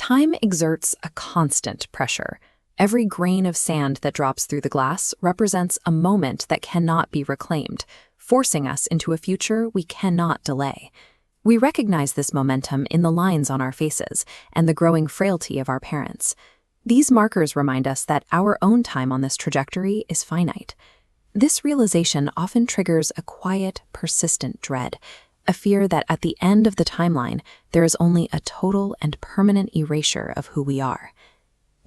Time exerts a constant pressure. Every grain of sand that drops through the glass represents a moment that cannot be reclaimed, forcing us into a future we cannot delay. We recognize this momentum in the lines on our faces and the growing frailty of our parents. These markers remind us that our own time on this trajectory is finite. This realization often triggers a quiet, persistent dread, a fear that at the end of the timeline, there is only a total and permanent erasure of who we are.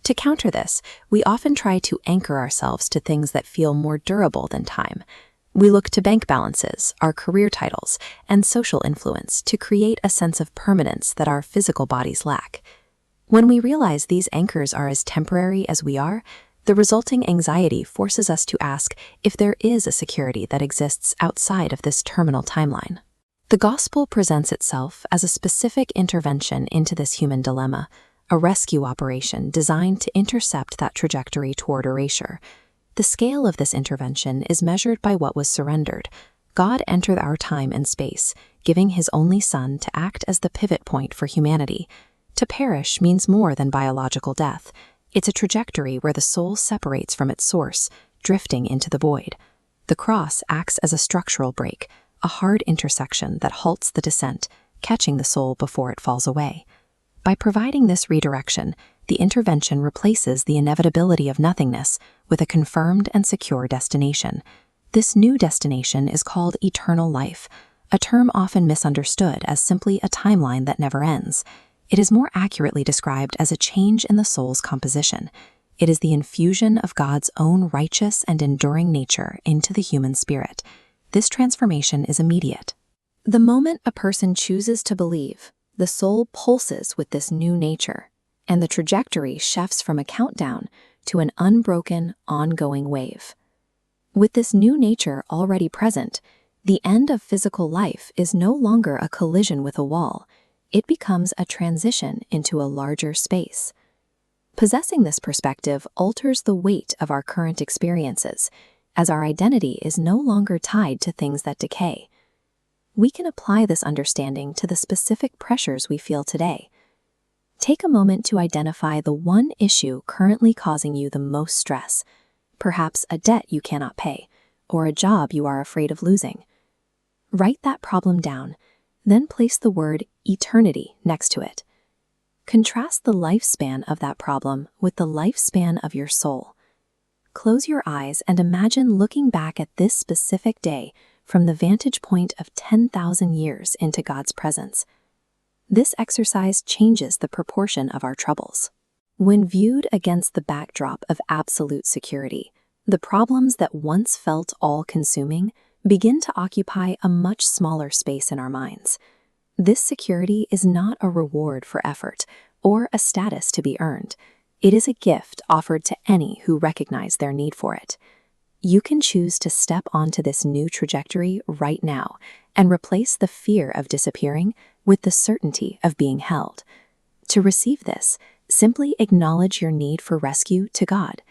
To counter this, we often try to anchor ourselves to things that feel more durable than time. We look to bank balances, our career titles, and social influence to create a sense of permanence that our physical bodies lack. When we realize these anchors are as temporary as we are, the resulting anxiety forces us to ask if there is a security that exists outside of this terminal timeline. The gospel presents itself as a specific intervention into this human dilemma, a rescue operation designed to intercept that trajectory toward erasure. The scale of this intervention is measured by what was surrendered. God entered our time and space, giving his only Son to act as the pivot point for humanity. To perish means more than biological death. It's a trajectory where the soul separates from its source, drifting into the void. The cross acts as a structural break, a hard intersection that halts the descent, catching the soul before it falls away. By providing this redirection, the intervention replaces the inevitability of nothingness with a confirmed and secure destination. This new destination is called eternal life, a term often misunderstood as simply a timeline that never ends. It is more accurately described as a change in the soul's composition. It is the infusion of God's own righteous and enduring nature into the human spirit. This transformation is immediate. The moment a person chooses to believe, the soul pulses with this new nature, and the trajectory shifts from a countdown to an unbroken, ongoing wave. With this new nature already present, the end of physical life is no longer a collision with a wall. It becomes a transition into a larger space. Possessing this perspective alters the weight of our current experiences, as our identity is no longer tied to things that decay. We can apply this understanding to the specific pressures we feel today. Take a moment to identify the one issue currently causing you the most stress, perhaps a debt you cannot pay, or a job you are afraid of losing. Write that problem down, then place the word eternity next to it. Contrast the lifespan of that problem with the lifespan of your soul. Close your eyes and imagine looking back at this specific day from the vantage point of 10,000 years into God's presence. This exercise changes the proportion of our troubles. When viewed against the backdrop of absolute security, the problems that once felt all-consuming begin to occupy a much smaller space in our minds. This security is not a reward for effort or a status to be earned. It is a gift offered to any who recognize their need for it. You can choose to step onto this new trajectory right now and replace the fear of disappearing with the certainty of being held. To receive this, simply acknowledge your need for rescue to God.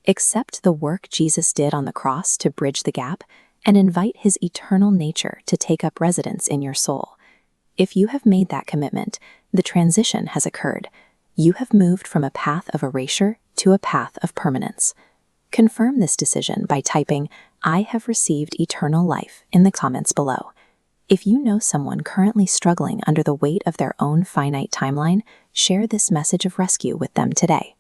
Accept the work Jesus did on the cross to bridge the gap and invite his eternal nature to take up residence in your soul. If you have made that commitment, the transition has occurred. You have moved from a path of erasure to a path of permanence. Confirm this decision by typing, "I have received eternal life," in the comments below. If you know someone currently struggling under the weight of their own finite timeline, share this message of rescue with them today.